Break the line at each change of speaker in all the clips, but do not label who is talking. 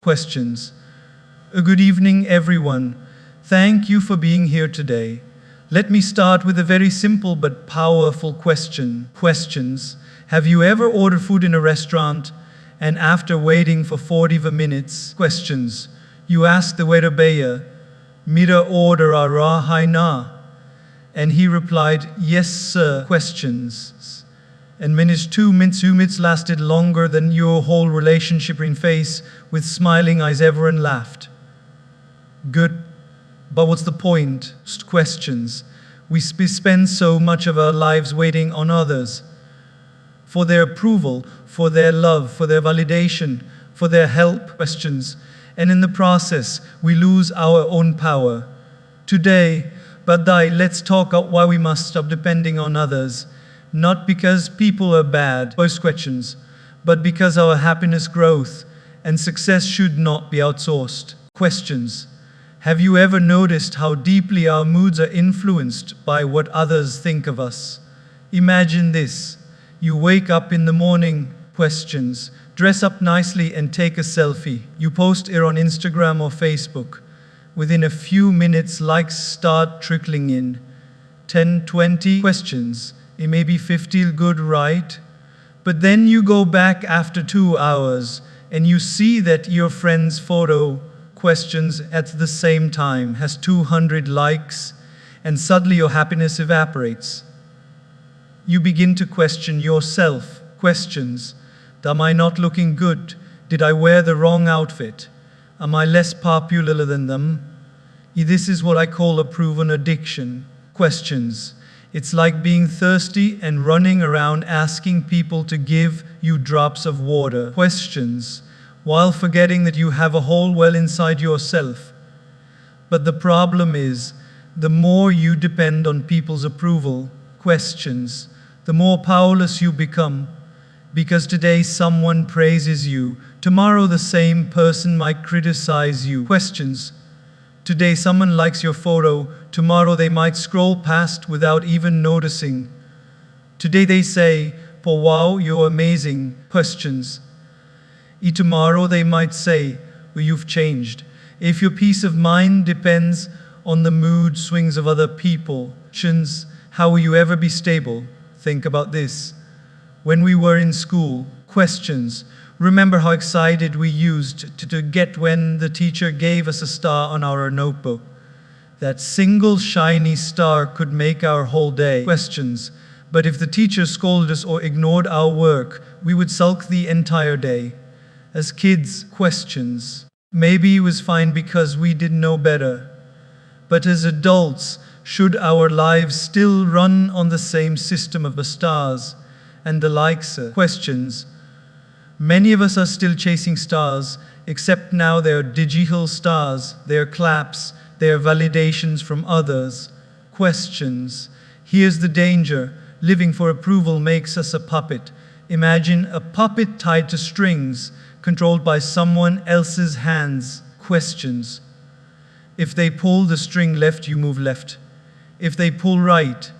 Questions. Good evening, everyone. Thank you for being here today. Let me start with a very simple but powerful question. Questions. Have you ever ordered food in a restaurant and after waiting for 40 minutes? Questions. You ask the waiter, "Bhaiya, mera order aa raha hai na?" And he replied, "Yes, sir." Questions. And minutes, 2 minutes lasted longer than your whole relationship in face with smiling eyes ever and laughed. Good. But what's the point? Questions. We spend so much of our lives waiting on others for their approval, for their love, for their validation, for their help. Questions. And in the process, we lose our own power. Today, Badai, let's talk about why we must stop depending on others. Not because people are bad, post questions, but because our happiness, growth, and success should not be outsourced. Questions. Have you ever noticed how deeply our moods are influenced by what others think of us? Imagine this. You wake up in the morning, questions, dress up nicely and take a selfie. You post it on Instagram or Facebook. Within a few minutes, likes start trickling in. 10, 20 questions. It may be 50, good, right? But then you go back after 2 hours and you see that your friend's photo, questions, at the same time has 200 likes, and suddenly your happiness evaporates. You begin to question yourself. Questions. Am I not looking good? Did I wear the wrong outfit? Am I less popular than them? This is what I call a proven addiction. Questions. It's like being thirsty and running around asking people to give you drops of water. Questions. While forgetting that you have a whole well inside yourself. But the problem is, the more you depend on people's approval, questions, the more powerless you become. Because today someone praises you, tomorrow the same person might criticize you. Questions. Today someone likes your photo, tomorrow they might scroll past without even noticing. Today they say, "Oh wow, you're amazing." Questions. Tomorrow they might say, "Well, you've changed." If your peace of mind depends on the mood swings of other people, questions, how will you ever be stable? Think about this. When we were in school, questions, remember how excited we used to get when the teacher gave us a star on our notebook? That single shiny star could make our whole day. Questions. But if the teacher scolded us or ignored our work, we would sulk the entire day. As kids, questions. Maybe it was fine because we didn't know better. But as adults, should our lives still run on the same system of the stars and the likes? Questions. Many of us are still chasing stars, except now they are digital stars, they are claps, they are validations from others. Questions. Here's the danger. Living for approval makes us a puppet. Imagine a puppet tied to strings, controlled by someone else's hands. Questions. If they pull the string left, you move left. If they pull right,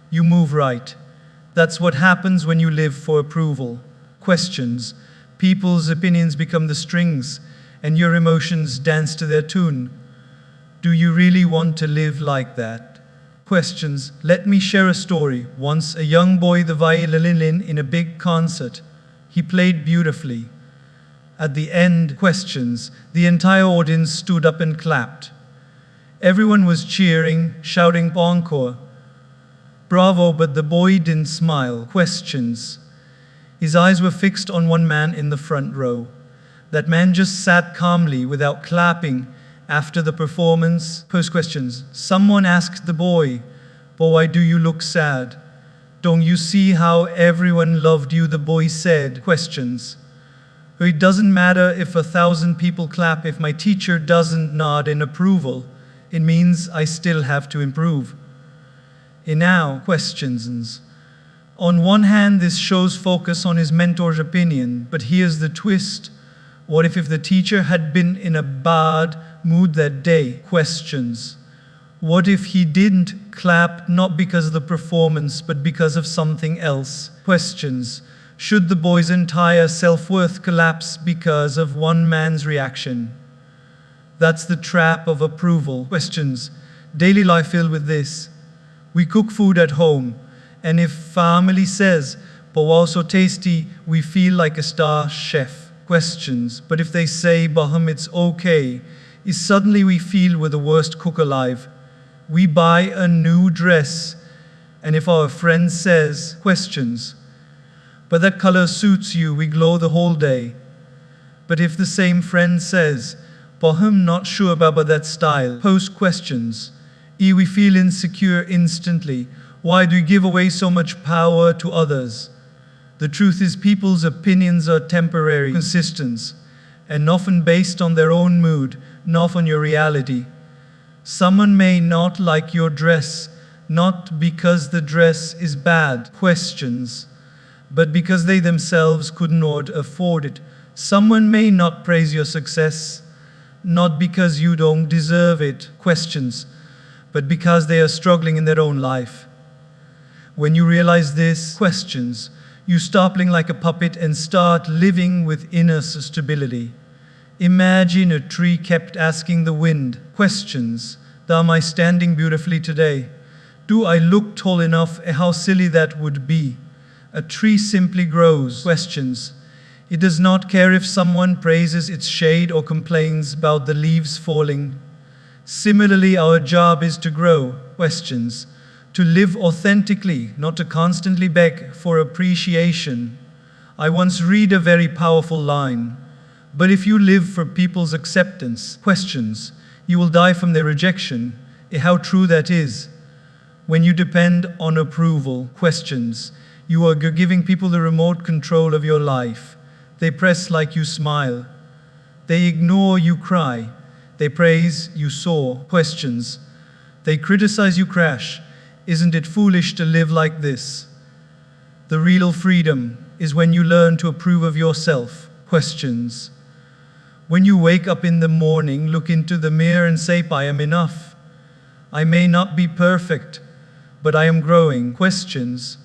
you move right. That's what happens when you live for approval. Questions. People's opinions become the strings, and your emotions dance to their tune. Do you really want to live like that? Questions. Let me share a story. Once a young boy, the violin in a big concert. He played beautifully. At the end, questions, the entire audience stood up and clapped. Everyone was cheering, shouting encore. Bravo, but the boy didn't smile. Questions. His eyes were fixed on one man in the front row. That man just sat calmly without clapping after the performance. Post questions. Someone asked the boy, "But why do you look sad? Don't you see how everyone loved you?" The boy said. Questions. It doesn't matter if 1,000 people clap, if my teacher doesn't nod in approval. It means I still have to improve. And now, questions. On one hand, this shows focus on his mentor's opinion, but here's the twist. What if the teacher had been in a bad mood that day? Questions. What if he didn't clap not because of the performance, but because of something else? Questions. Should the boy's entire self-worth collapse because of one man's reaction? That's the trap of approval. Questions. Daily life filled with this. We cook food at home, and if family says, "But wow, so tasty," we feel like a star chef. Questions. But if they say, "Baham, it's okay," is suddenly we feel we're the worst cook alive. We buy a new dress, and if our friend says, questions, "But that color suits you," we glow the whole day. But if the same friend says, "Baham, not sure about that style," post questions, we feel insecure instantly. Why do we give away so much power to others? The truth is, people's opinions are temporary, consistent, and often based on their own mood, not on your reality. Someone may not like your dress, not because the dress is bad, questions, but because they themselves could not afford it. Someone may not praise your success, not because you don't deserve it, questions, but because they are struggling in their own life. When you realize this, questions, you stop playing like a puppet and start living with inner stability. Imagine a tree kept asking the wind, questions, "Am I standing beautifully today? Do I look tall enough?" How silly that would be. A tree simply grows, questions. It does not care if someone praises its shade or complains about the leaves falling. Similarly, our job is to grow, questions, to live authentically, not to constantly beg for appreciation. I once read a very powerful line, "But if you live for people's acceptance," questions, "you will die from their rejection." How true that is. When you depend on approval, questions, you are giving people the remote control of your life. They press like you smile. They ignore you cry. They praise you soar, questions. They criticize you crash. Isn't it foolish to live like this? The real freedom is when you learn to approve of yourself, questions. When you wake up in the morning, look into the mirror and say, "I am enough. I may not be perfect, but I am growing," questions.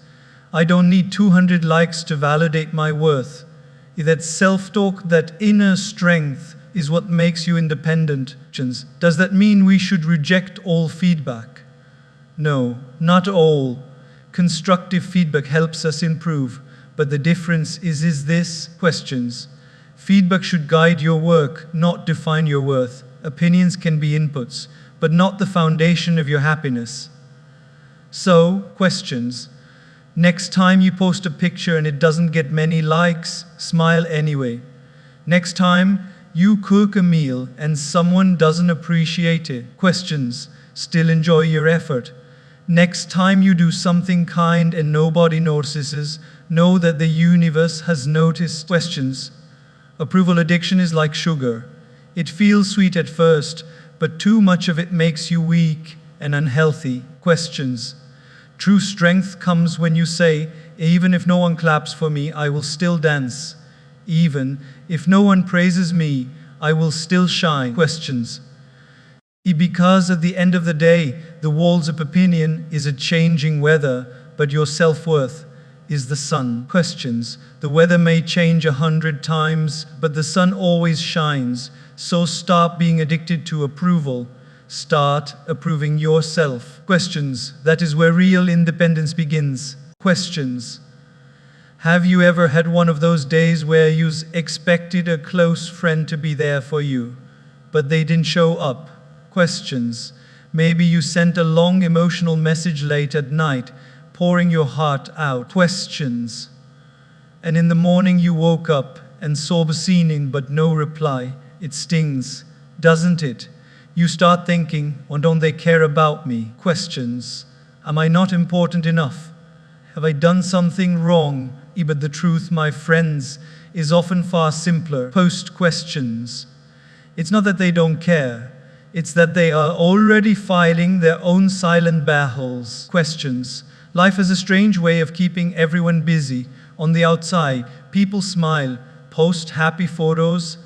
I don't need 200 likes to validate my worth. That self-talk, that inner strength, is what makes you independent. Does that mean we should reject all feedback? No, not all. Constructive feedback helps us improve, but the difference is this, questions. Feedback should guide your work, not define your worth. Opinions can be inputs, but not the foundation of your happiness. So, questions. Next time you post a picture and it doesn't get many likes, smile anyway. Next time you cook a meal and someone doesn't appreciate it, questions, still enjoy your effort. Next time you do something kind and nobody notices, know that the universe has noticed, questions. Approval addiction is like sugar. It feels sweet at first, but too much of it makes you weak and unhealthy, questions. True strength comes when you say, "Even if no one claps for me, I will still dance. Even if no one praises me, I will still shine," questions. Because at the end of the day, the walls of opinion is a changing weather, but your self-worth is the sun, questions. The weather may change 100 times, but the sun always shines. So stop being addicted to approval. Start approving yourself, questions. That is where real independence begins, questions. Have you ever had one of those days where you expected a close friend to be there for you, but they didn't show up? Questions. Maybe you sent a long emotional message late at night, pouring your heart out, questions. And in the morning you woke up and saw the scene but no reply. It stings, doesn't it? You start thinking, "Why don't they care about me?" Questions. Am I not important enough? Have I done something wrong? But the truth, my friends, is often far simpler. Post questions. It's not that they don't care. It's that they are already fighting their own silent battles. Questions. Life has a strange way of keeping everyone busy. On the outside, people smile, post happy photos,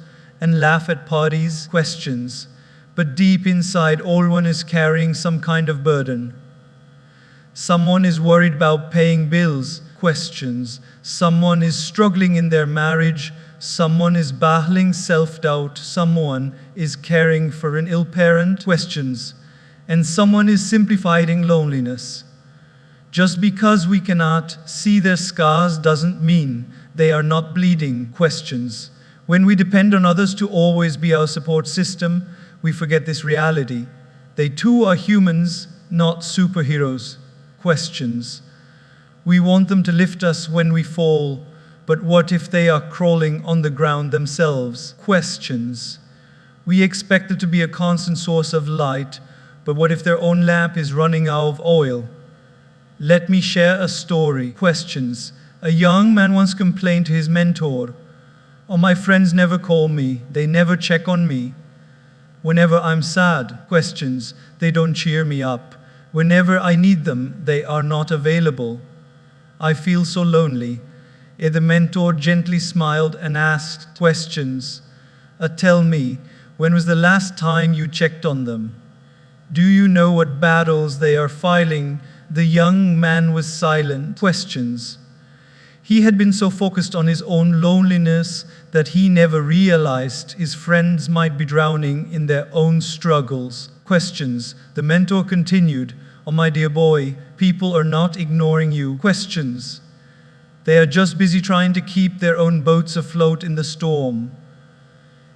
and laugh at parties. Questions. But deep inside, everyone is carrying some kind of burden. Someone is worried about paying bills, Questions. Someone is struggling in their marriage. Someone is battling self-doubt. Someone is caring for an ill parent. Questions. And someone is simply fighting loneliness. Just because we cannot see their scars doesn't mean they are not bleeding. Questions. When we depend on others to always be our support system, we forget this reality. They too are humans, not superheroes. Questions. We want them to lift us when we fall, but what if they are crawling on the ground themselves? Questions. We expect them to be a constant source of light, but what if their own lamp is running out of oil? Let me share a story. Questions. A young man once complained to his mentor, "Oh, my friends never call me, they never check on me. Whenever I'm sad." Questions. They don't cheer me up. Whenever I need them, they are not available. I feel so lonely. The mentor gently smiled and asked, questions. Tell me, when was the last time you checked on them? Do you know what battles they are fighting? The young man was silent. Questions. He had been so focused on his own loneliness that he never realized his friends might be drowning in their own struggles. Questions. The mentor continued, "Oh, my dear boy, people are not ignoring you." Questions. They are just busy trying to keep their own boats afloat in the storm.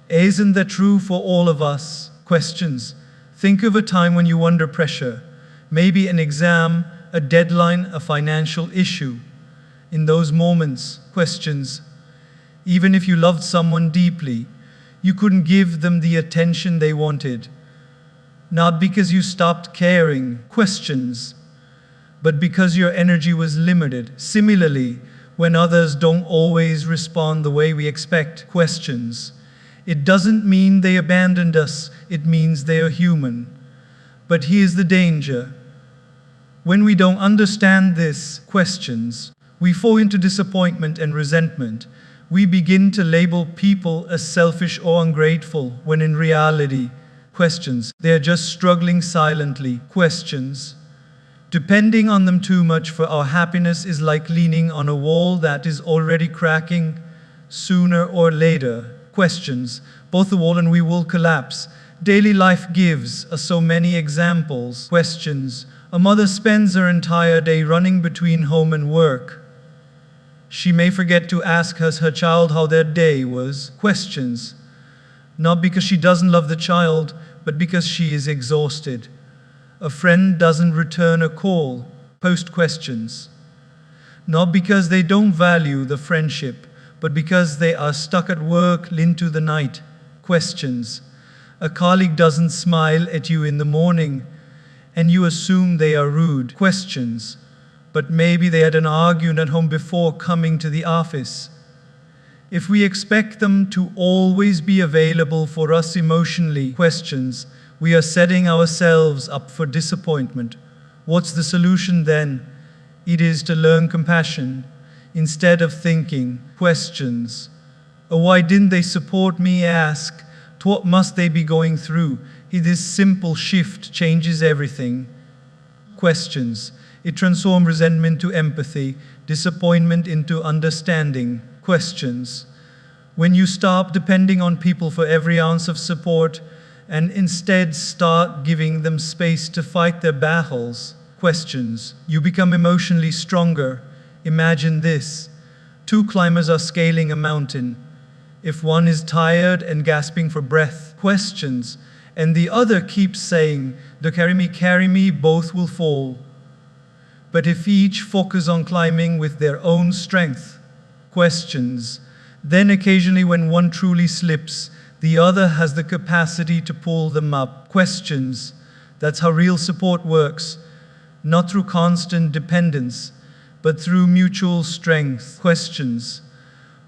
Isn't that true for all of us? Questions. Think of a time when you were under pressure. Maybe an exam, a deadline, a financial issue. In those moments, questions. Even if you loved someone deeply, you couldn't give them the attention they wanted. Not because you stopped caring, questions, but because your energy was limited. Similarly, when others don't always respond the way we expect, questions. It doesn't mean they abandoned us, it means they are human. But here's the danger. When we don't understand this, questions, we fall into disappointment and resentment. We begin to label people as selfish or ungrateful, when in reality, questions, they are just struggling silently. Questions. Depending on them too much for our happiness is like leaning on a wall that is already cracking. Sooner or later, questions, both the wall and we will collapse. Daily life gives us so many examples. Questions. A mother spends her entire day running between home and work. She may forget to ask her child how their day was. Questions. Not because she doesn't love the child, but because she is exhausted. A friend doesn't return a call. Post questions. Not because they don't value the friendship, but because they are stuck at work into the night. Questions. A colleague doesn't smile at you in the morning, and you assume they are rude. Questions. But maybe they had an argument at home before coming to the office. If we expect them to always be available for us emotionally, questions, we are setting ourselves up for disappointment. What's the solution then? It is to learn compassion instead of thinking. Questions. Oh, why didn't they support me? Ask, what must they be going through? This simple shift changes everything. Questions. It transforms resentment to empathy, disappointment into understanding. Questions. When you stop depending on people for every ounce of support and instead start giving them space to fight their battles, questions, you become emotionally stronger. Imagine this. Two climbers are scaling a mountain. If one is tired and gasping for breath, questions, and the other keeps saying, "Don't carry me," both will fall. But if each focus on climbing with their own strength, questions, then occasionally when one truly slips, the other has the capacity to pull them up. Questions. That's how real support works. Not through constant dependence, but through mutual strength. Questions.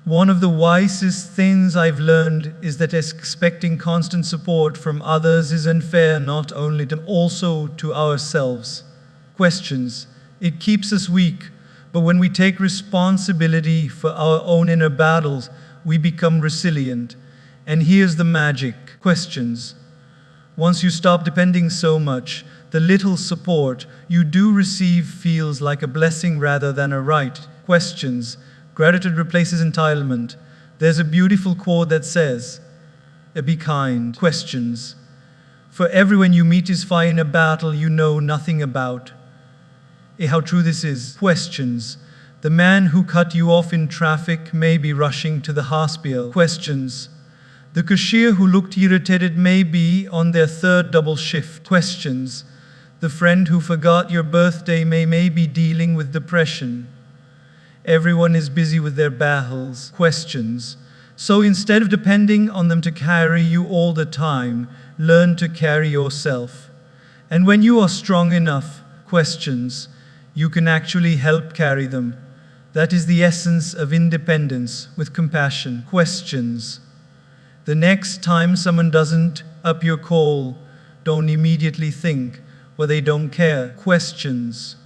One of the wisest things I've learned is that expecting constant support from others is unfair, not only to them, also to ourselves. Questions. It keeps us weak, but when we take responsibility for our own inner battles, we become resilient. And here's the magic. Questions. Once you stop depending so much, the little support you do receive feels like a blessing rather than a right. Questions. Gratitude replaces entitlement. There's a beautiful quote that says, be kind. Questions. For everyone you meet is fighting in a battle you know nothing about. How true this is. Questions. The man who cut you off in traffic may be rushing to the hospital. Questions. The cashier who looked irritated may be on their third double shift. Questions. The friend who forgot your birthday may be dealing with depression. Everyone is busy with their battles. Questions. So instead of depending on them to carry you all the time, learn to carry yourself. And when you are strong enough, questions, you can actually help carry them. That is the essence of independence with compassion. Questions. The next time someone doesn't up your call, don't immediately think, well, they don't care. Questions.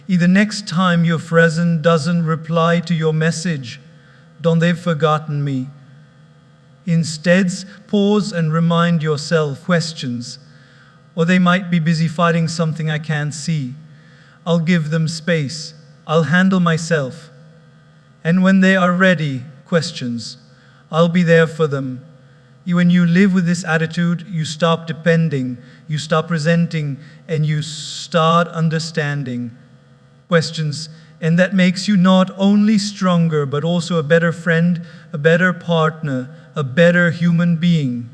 The next time your friend doesn't reply to your message, don't they've forgotten me. Instead, pause and remind yourself. Questions. Or they might be busy fighting something I can't see. I'll give them space. I'll handle myself. And when they are ready, questions, I'll be there for them. When you live with this attitude, you stop depending, you stop resenting, and you start understanding. Questions. And that makes you not only stronger, but also a better friend, a better partner, a better human being.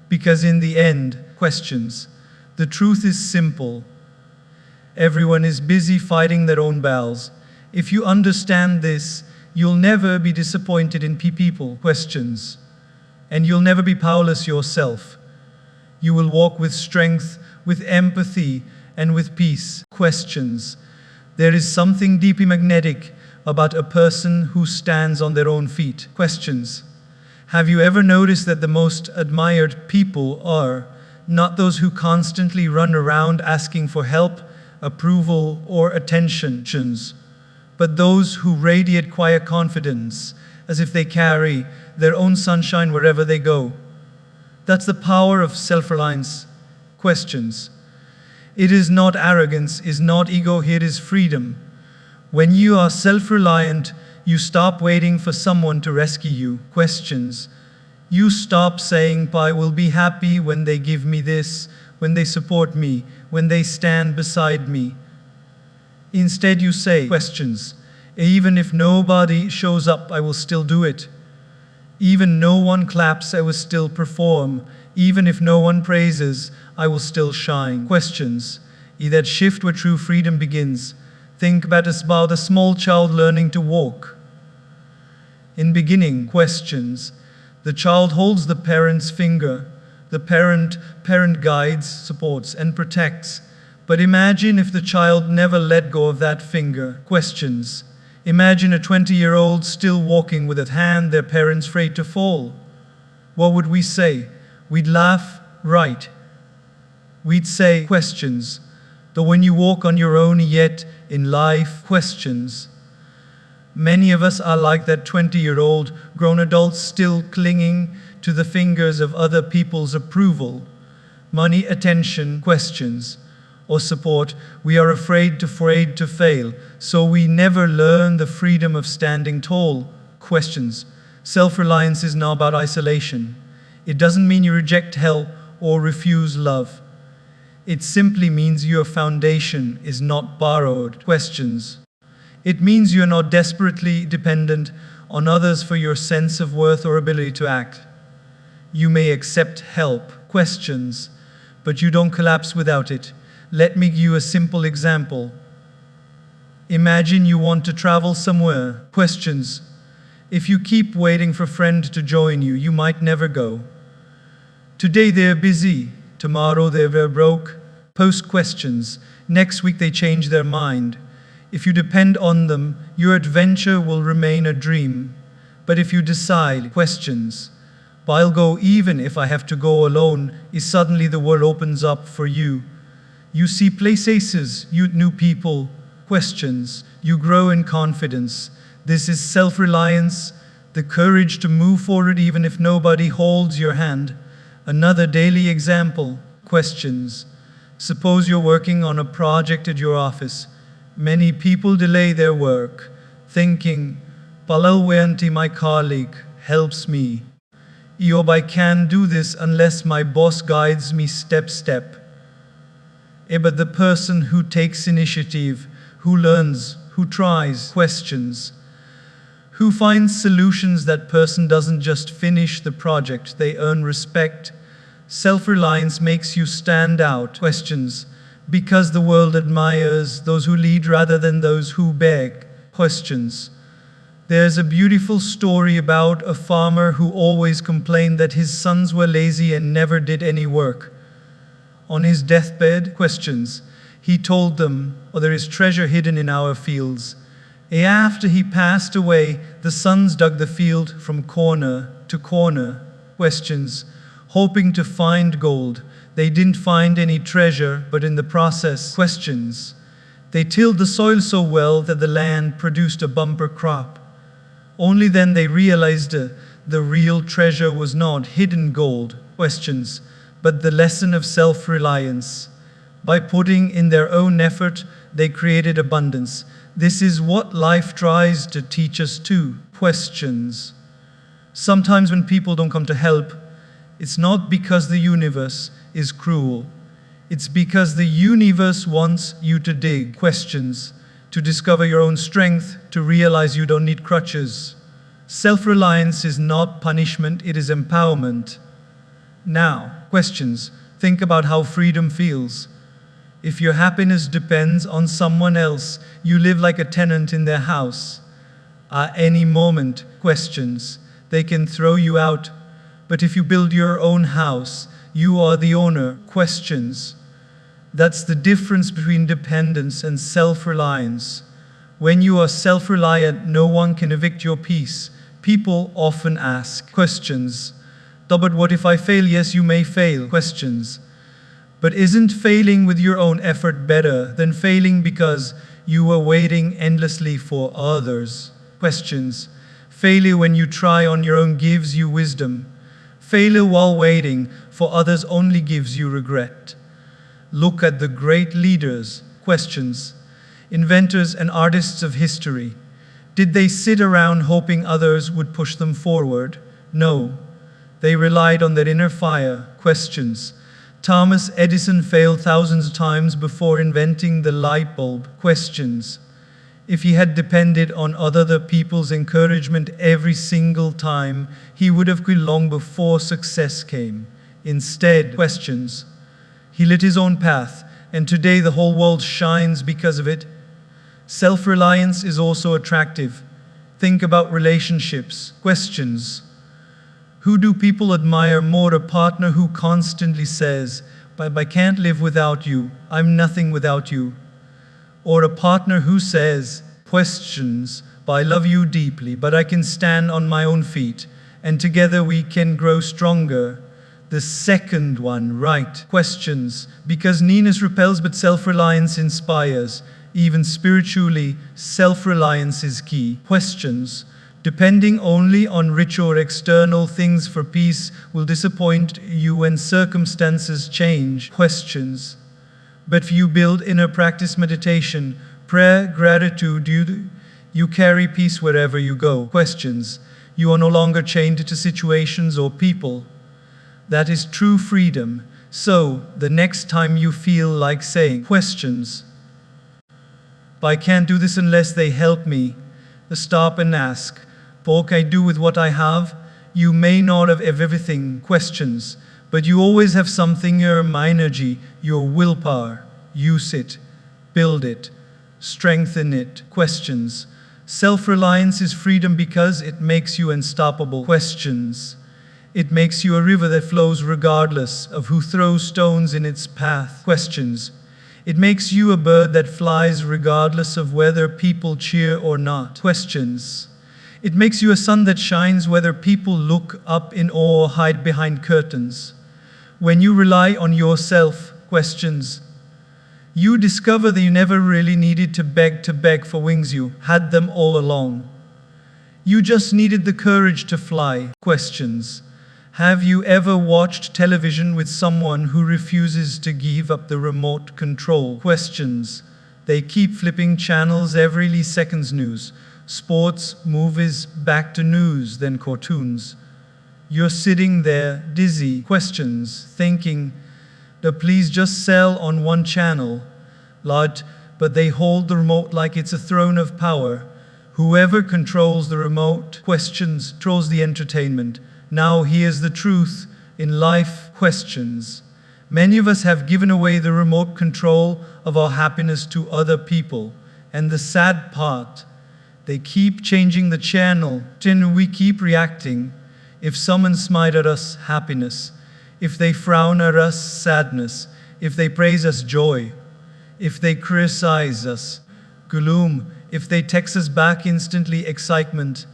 Because in the end, questions, the truth is simple. Everyone is busy fighting their own battles. If you understand this, you'll never be disappointed in people. Questions. And you'll never be powerless yourself. You will walk with strength, with empathy, and with peace. Questions. There is something deeply magnetic about a person who stands on their own feet. Questions. Have you ever noticed that the most admired people are not those who constantly run around asking for help, approval, or attention, but those who radiate quiet confidence, as if they carry their own sunshine wherever they go? That's the power of self-reliance. Questions. It is not arrogance, is not ego, it is freedom. When you are self-reliant, you stop waiting for someone to rescue you. Questions. You stop saying, I will be happy when they give me this, when they support me, when they stand beside me. Instead you say, questions, even if nobody shows up, I will still do it. Even no one claps, I will still perform. Even if no one praises, I will still shine. Questions. That shift where true freedom begins. Think about a small child learning to walk. In beginning, questions. The child holds the parent's finger. The parent guides, supports, and protects. But imagine if the child never let go of that finger. Questions. Imagine a 20-year-old still walking with a hand their parents afraid to fall. What would we say? We'd laugh, right? We'd say, questions. Though when you walk on your own, yet in life, questions. Many of us are like that 20-year-old grown adults still clinging to the fingers of other people's approval, money, attention, questions, or support. We are afraid to fail, so we never learn the freedom of standing tall. Questions. Self-reliance is not about isolation. It doesn't mean you reject help or refuse love. It simply means your foundation is not borrowed. Questions. It means you're not desperately dependent on others for your sense of worth or ability to act. You may accept help, questions, but you don't collapse without it. Let me give you a simple example. Imagine you want to travel somewhere. Questions. If you keep waiting for a friend to join you, you might never go. Today they're busy, tomorrow they're broke. Post questions. Next week they change their mind. If you depend on them, your adventure will remain a dream. But if you decide, questions, I'll go even if I have to go alone, suddenly the world opens up for you. You see places, you new people, questions, you grow in confidence. This is self-reliance, the courage to move forward even if nobody holds your hand. Another daily example, questions. Suppose you're working on a project at your office. Many people delay their work, thinking, Palalwayanti, my colleague, helps me. Eob, I can't do this unless my boss guides me step step. But the person who takes initiative, who learns, who tries, questions, who finds solutions, that person doesn't just finish the project, they earn respect. Self-reliance makes you stand out, questions, because the world admires those who lead rather than those who beg, questions. There's a beautiful story about a farmer who always complained that his sons were lazy and never did any work. On his deathbed, questions, he told them, there is treasure hidden in our fields. After he passed away, the sons dug the field from corner to corner, questions, hoping to find gold. They didn't find any treasure, but in the process, questions, they tilled the soil so well that the land produced a bumper crop. Only then they realized the real treasure was not hidden gold, questions, but the lesson of self-reliance. By putting in their own effort, they created abundance. This is what life tries to teach us too, questions. Sometimes when people don't come to help, it's not because the universe is cruel. It's because the universe wants you to dig, questions, to discover your own strength, to realize you don't need crutches. Self-reliance is not punishment, it is empowerment. Now, questions. Think about how freedom feels. If your happiness depends on someone else, you live like a tenant in their house. At any moment, questions, they can throw you out. But if you build your own house, you are the owner, questions. That's the difference between dependence and self-reliance. When you are self-reliant, no one can evict your peace. People often ask questions. But what if I fail? Yes, you may fail, questions. But isn't failing with your own effort better than failing because you were waiting endlessly for others? Questions. Failure when you try on your own gives you wisdom. Failure while waiting for others only gives you regret. Look at the great leaders, questions, inventors and artists of history. Did they sit around hoping others would push them forward? No. They relied on their inner fire, questions. Thomas Edison failed thousands of times before inventing the light bulb, questions. If he had depended on other people's encouragement every single time, he would have quit long before success came. Instead, questions. He lit his own path, and today the whole world shines because of it. Self-reliance is also attractive. Think about relationships, questions. Who do people admire more? A partner who constantly says, I can't live without you, I'm nothing without you. Or a partner who says, questions, I love you deeply, but I can stand on my own feet, and together we can grow stronger. The second one, right, questions, because nearness repels but self-reliance inspires. Even spiritually, self-reliance is key. Questions. Depending only on rich or external things for peace will disappoint you when circumstances change. Questions. But if you build inner practice, meditation, prayer, gratitude, you carry peace wherever you go. Questions. You are no longer chained to situations or people. That is true freedom. So, the next time you feel like saying, questions, I can't do this unless they help me, stop and ask, what can I do with what I have? You may not have everything, questions, but you always have something, your energy, your willpower. Use it, build it, strengthen it, questions. Self-reliance is freedom because it makes you unstoppable, questions. It makes you a river that flows regardless of who throws stones in its path, questions. It makes you a bird that flies regardless of whether people cheer or not, questions. It makes you a sun that shines whether people look up in awe or hide behind curtains. When you rely on yourself, questions, you discover that you never really needed to beg for wings, you had them all along. You just needed the courage to fly, questions. Have you ever watched television with someone who refuses to give up the remote control? Questions. They keep flipping channels every seconds news. sports, movies, back to news, then cartoons. You're sitting there, dizzy, questions, thinking, please just sell on one channel. Lord, but they hold the remote like it's a throne of power. Whoever controls the remote, questions, controls the entertainment. Now here's the truth in life, questions. Many of us have given away the remote control of our happiness to other people. And the sad part, they keep changing the channel, and we keep reacting. If someone smiles at us, happiness. If they frown at us, sadness. If they praise us, joy. If they criticize us, gloom. If they text us back, instantly, excitement.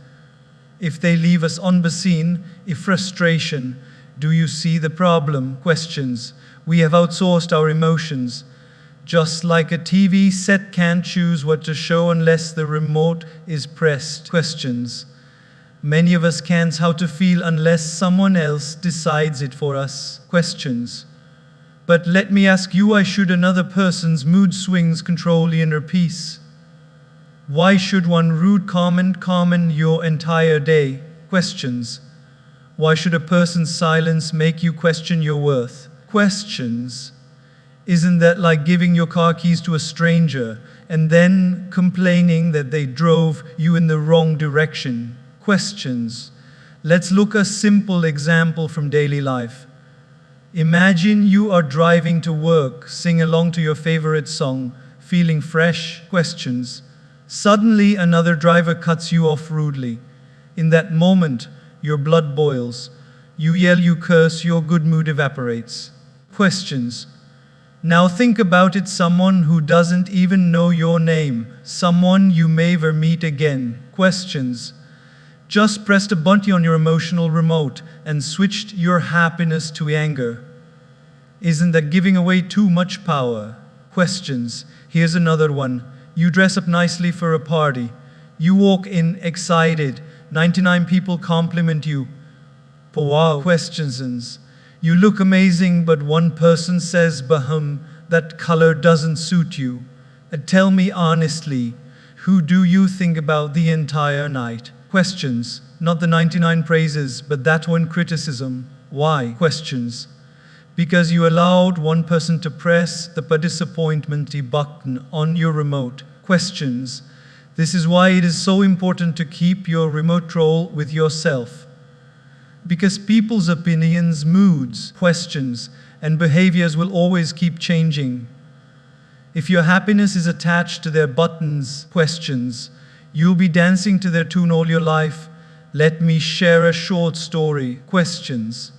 If they leave us unbeseen, frustration. Do you see the problem? Questions. We have outsourced our emotions. Just like a TV set can't choose what to show unless the remote is pressed. Questions. Many of us can't how to feel unless someone else decides it for us. Questions. But let me ask you, why should another person's mood swings control the inner peace? Why should one rude comment your entire day? Questions. Why should a person's silence make you question your worth? Questions. Isn't that like giving your car keys to a stranger and then complaining that they drove you in the wrong direction? Questions. Let's look at a simple example from daily life. Imagine you are driving to work, sing along to your favorite song, feeling fresh. Questions. Suddenly another driver cuts you off rudely. In that moment, your blood boils. You yell, you curse, your good mood evaporates. Questions. Now think about it, someone who doesn't even know your name, someone you may never meet again. Questions. Just pressed a button on your emotional remote and switched your happiness to anger. Isn't that giving away too much power? Questions. Here's another one. You dress up nicely for a party. You walk in excited. 99 people compliment you. Wow. Questions. You look amazing, but one person says, that color doesn't suit you. Tell me honestly, who do you think about the entire night? Questions. Not the 99 praises, but that one criticism. Why? Questions. Because you allowed one person to press the disappointment button on your remote. Questions. This is why it is so important to keep your remote control with yourself. Because people's opinions, moods, questions, and behaviors will always keep changing. If your happiness is attached to their buttons, questions, you'll be dancing to their tune all your life. Let me share a short story. Questions.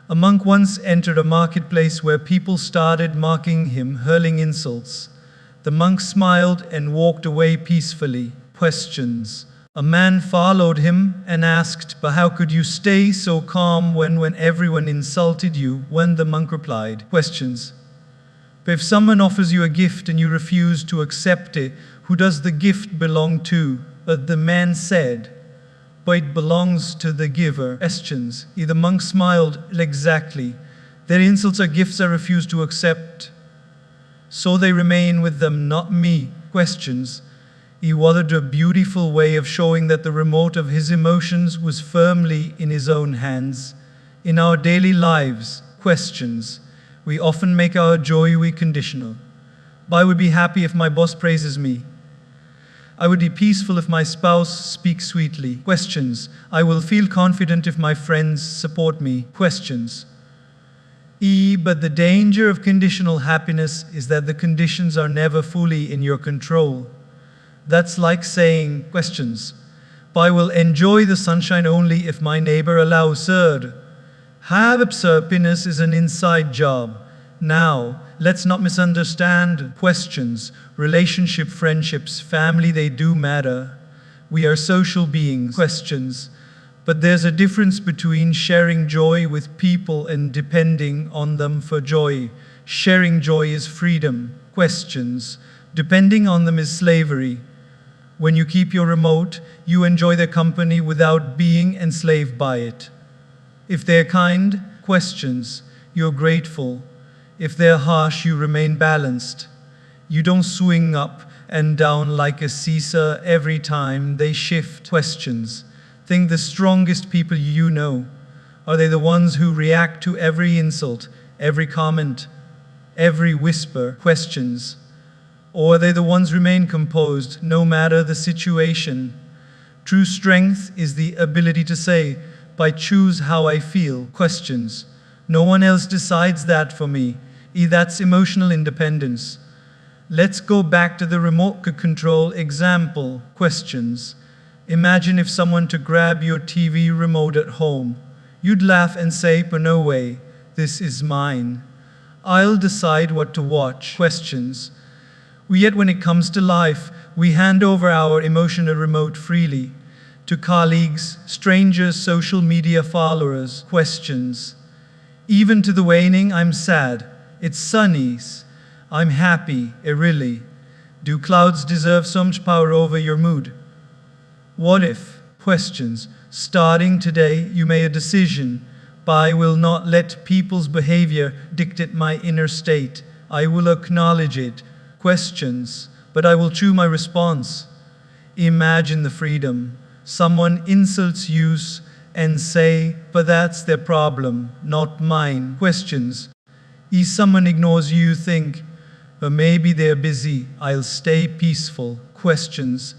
A monk once entered a marketplace where people started mocking him, hurling insults. The monk smiled and walked away peacefully. Questions. A man followed him and asked, but how could you stay so calm when everyone insulted you? When the monk replied. Questions. But if someone offers you a gift and you refuse to accept it, who does the gift belong to? But the man said, but it belongs to the giver. Questions. The monk smiled. Exactly. Their insults are gifts I refuse to accept. So they remain with them, not me. Questions. He wanted a beautiful way of showing that the remote of his emotions was firmly in his own hands. In our daily lives, questions, we often make our joy conditional. I would be happy if my boss praises me. I would be peaceful if my spouse speaks sweetly. Questions. I will feel confident if my friends support me. Questions. But the danger of conditional happiness is that the conditions are never fully in your control. That's like saying, questions, I will enjoy the sunshine only if my neighbor allows it. Happiness is an inside job. Now, let's not misunderstand. Questions, relationship, friendships, family, they do matter. We are social beings. Questions, but there's a difference between sharing joy with people and depending on them for joy. Sharing joy is freedom. Questions, depending on them is slavery. When you keep your remote, you enjoy their company without being enslaved by it. If they're kind, questions, you're grateful. If they're harsh, you remain balanced. You don't swing up and down like a seesaw every time they shift. Questions. Think the strongest people you know. Are they the ones who react to every insult, every comment, every whisper? Questions. Or are they the ones who remain composed no matter the situation? True strength is the ability to say, "I choose how I feel." Questions. No one else decides that for me. That's emotional independence. Let's go back to the remote control example. Questions. Imagine if someone to grab your TV remote at home. You'd laugh and say, "But no way, this is mine. I'll decide what to watch." Questions. Yet when it comes to life, we hand over our emotional remote freely to colleagues, strangers, social media followers. Questions. Even to the waning, "I'm sad," "It's sunny," "I'm happy," really. Do clouds deserve so much power over your mood? What if? Questions. Starting today, you made a decision. I will not let people's behavior dictate my inner state. I will acknowledge it. Questions. But I will choose my response. Imagine the freedom. Someone insults you and say, "But that's their problem, not mine." Questions. If someone ignores you, think, "But maybe they're busy, I'll stay peaceful." Questions.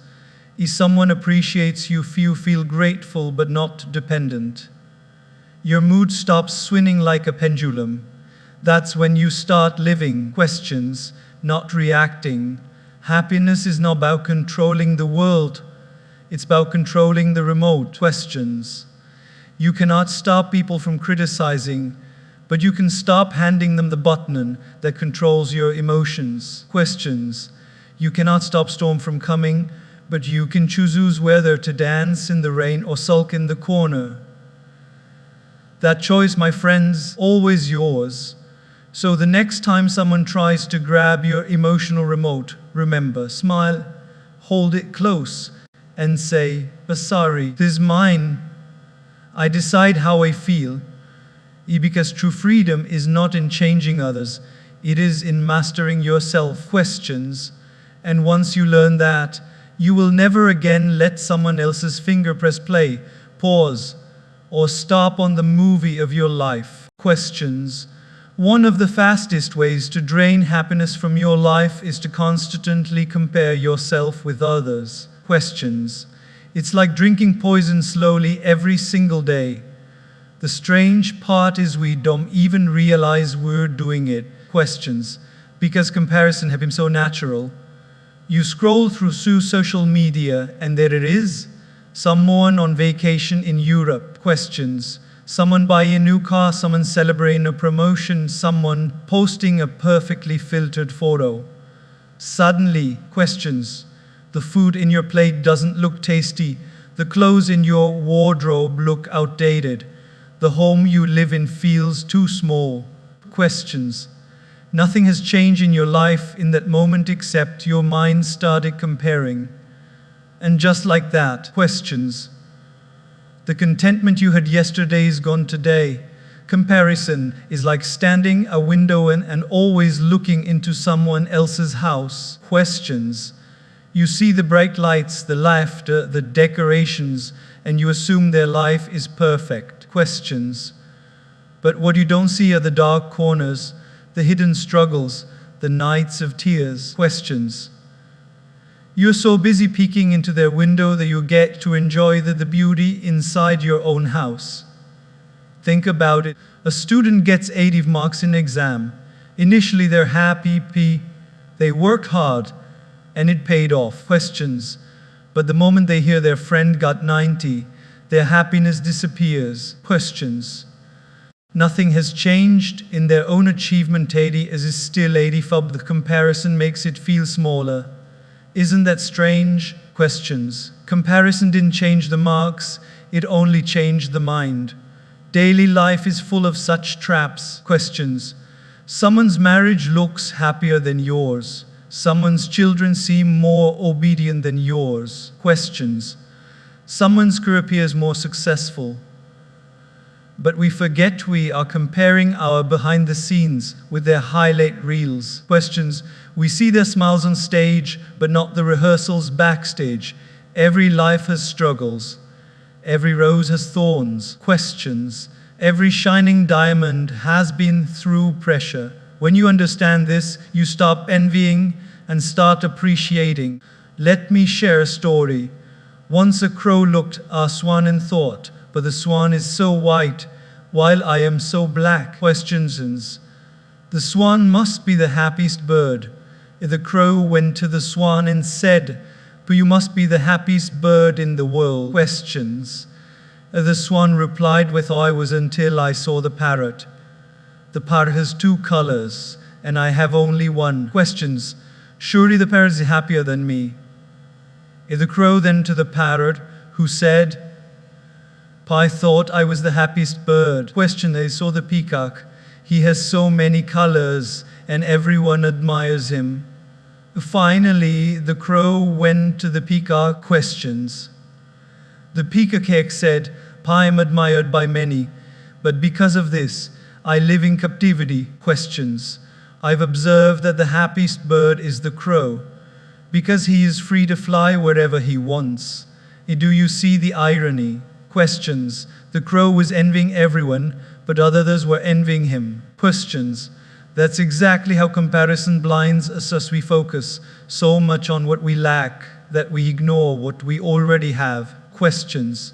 If someone appreciates you, feel grateful but not dependent. Your mood stops swinging like a pendulum. That's when you start living. Questions, not reacting. Happiness is not about controlling the world. It's about controlling the remote. Questions. You cannot stop people from criticizing, but you can stop handing them the button that controls your emotions. Questions. You cannot stop storm from coming, but you can choose whether to dance in the rain or sulk in the corner. That choice, my friends, always yours. So the next time someone tries to grab your emotional remote, remember, smile, hold it close, and say, "But sorry, this is mine. I decide how I feel." Because true freedom is not in changing others, it is in mastering yourself. Questions. And once you learn that, you will never again let someone else's finger press play, pause, or stop on the movie of your life. Questions. One of the fastest ways to drain happiness from your life is to constantly compare yourself with others. Questions. It's like drinking poison slowly every single day. The strange part is we don't even realize we're doing it. Questions. Because comparison has been so natural. You scroll through social media and there it is. Someone on vacation in Europe. Questions. Someone buying a new car, someone celebrating a promotion, someone posting a perfectly filtered photo. Suddenly, questions. The food in your plate doesn't look tasty. The clothes in your wardrobe look outdated. The home you live in feels too small. Questions. Nothing has changed in your life in that moment except your mind started comparing. And just like that, questions. The contentment you had yesterday is gone today. Comparison is like standing a window and always looking into someone else's house. Questions. You see the bright lights, the laughter, the decorations, and you assume their life is perfect. Questions. But what you don't see are the dark corners, the hidden struggles, the nights of tears. Questions. You're so busy peeking into their window that you get to enjoy the beauty inside your own house. Think about it. A student gets 80 marks in an exam. Initially they're happy, they worked hard, and it paid off. Questions. But the moment they hear their friend got 90, their happiness disappears. Questions. Nothing has changed in their own achievement. 80 is still 85. The comparison makes it feel smaller. Isn't that strange? Questions. Comparison didn't change the marks, it only changed the mind. Daily life is full of such traps. Questions. Someone's marriage looks happier than yours. Someone's children seem more obedient than yours. Questions. Someone's career appears more successful. But we forget we are comparing our behind the scenes with their highlight reels. Questions. We see their smiles on stage, but not the rehearsals backstage. Every life has struggles. Every rose has thorns. Questions. Every shining diamond has been through pressure. When you understand this, you stop envying and start appreciating. Let me share a story. Once a crow looked at a swan and thought, but the swan is so white, while I am so black. Questions. The swan must be the happiest bird. The crow went to the swan and said, but you must be the happiest bird in the world. Questions. The swan replied with, I was until I saw the parrot. The parrot has two colors, and I have only one. Questions. Surely the parrot is happier than me. The crow then to the parrot, who said, I thought I was the happiest bird. Question. They saw the peacock. He has so many colors, and everyone admires him. Finally, the crow went to the peacock. Questions. The peacock said, I am admired by many, but because of this, I live in captivity. Questions. I've observed that the happiest bird is the crow, because he is free to fly wherever he wants. Do you see the irony? Questions. The crow was envying everyone, but others were envying him. Questions. That's exactly how comparison blinds us as we focus so much on what we lack that we ignore what we already have. Questions.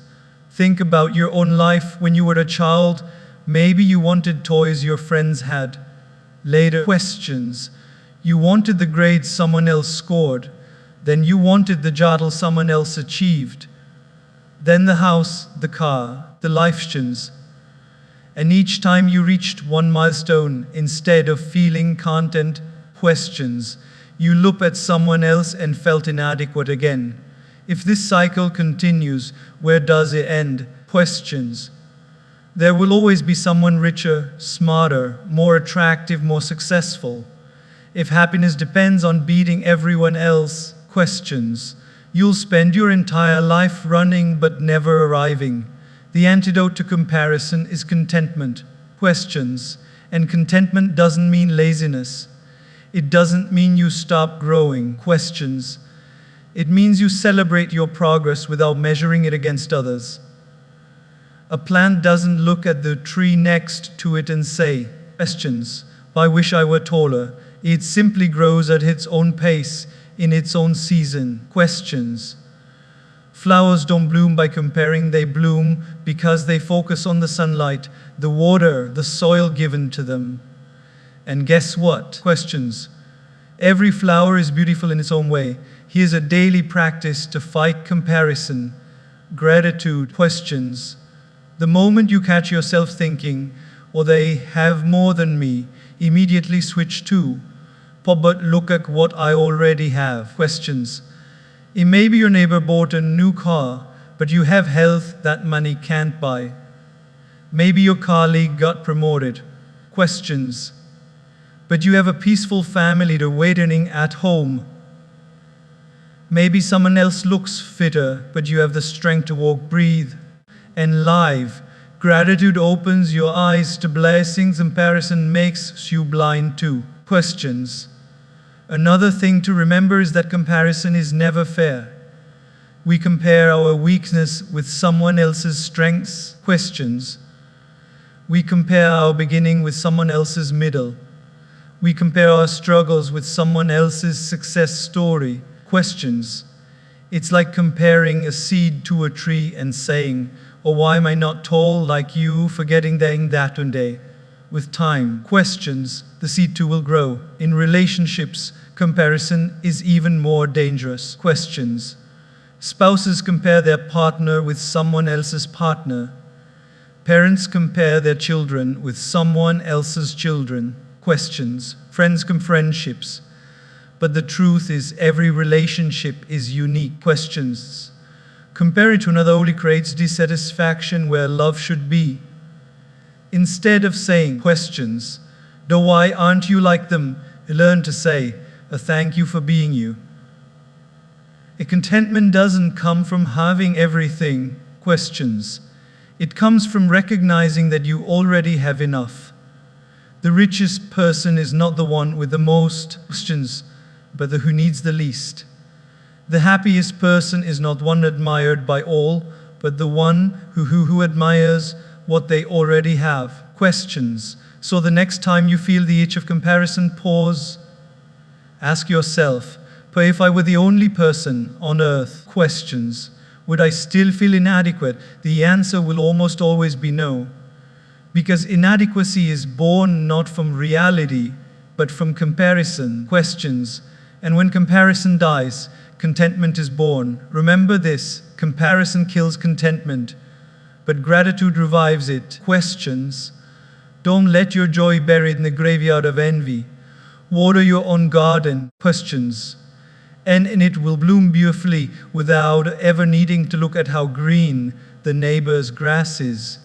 Think about your own life when you were a child. Maybe you wanted toys your friends had. Later. Questions. You wanted the grades someone else scored. Then you wanted the job someone else achieved. Then the house, the car, the lifestyles. And each time you reached one milestone, instead of feeling content. Questions. You looked at someone else and felt inadequate again. If this cycle continues, where does it end? Questions. There will always be someone richer, smarter, more attractive, more successful. If happiness depends on beating everyone else. Questions. You'll spend your entire life running but never arriving. The antidote to comparison is contentment. Questions. And contentment doesn't mean laziness. It doesn't mean you stop growing. Questions. It means you celebrate your progress without measuring it against others. A plant doesn't look at the tree next to it and say, questions, I wish I were taller. It simply grows at its own pace, in its own season. Questions. Flowers don't bloom by comparing, they bloom because they focus on the sunlight, the water, the soil given to them. And guess what? Questions. Every flower is beautiful in its own way. Here's a daily practice to fight comparison. Gratitude. Questions. The moment you catch yourself thinking, or they have more than me, immediately switch to, but look at what I already have. Questions. It may be your neighbor bought a new car, but you have health that money can't buy. Maybe your colleague got promoted. Questions. But you have a peaceful family to waiting at home. Maybe someone else looks fitter, but you have the strength to walk, breathe, and live. Gratitude opens your eyes to blessings. Comparison makes you blind to. Questions. Another thing to remember is that comparison is never fair. We compare our weakness with someone else's strengths. Questions. We compare our beginning with someone else's middle. We compare our struggles with someone else's success story. Questions. It's like comparing a seed to a tree and saying, oh, why am I not tall like you, forgetting that one day. With time. Questions. The seed too will grow. In relationships, comparison is even more dangerous. Questions. Spouses compare their partner with someone else's partner. Parents compare their children with someone else's children. Questions. Friends compare friendships. But the truth is, every relationship is unique. Questions. Comparing to another only creates dissatisfaction where love should be. Instead of saying, questions, though why aren't you like them? Learn to say, a thank you for being you. A contentment doesn't come from having everything. Questions. It comes from recognizing that you already have enough. The richest person is not the one with the most questions, but the who needs the least. The happiest person is not one admired by all, but the one who admires what they already have. Questions. So the next time you feel the itch of comparison, pause. Ask yourself, but if I were the only person on earth, questions, would I still feel inadequate? The answer will almost always be no. Because inadequacy is born not from reality, but from comparison. Questions. And when comparison dies, contentment is born. Remember this, comparison kills contentment, but gratitude revives it. Questions. Don't let your joy buried in the graveyard of envy. Water your own garden. Questions. And it will bloom beautifully without ever needing to look at how green the neighbor's grass is.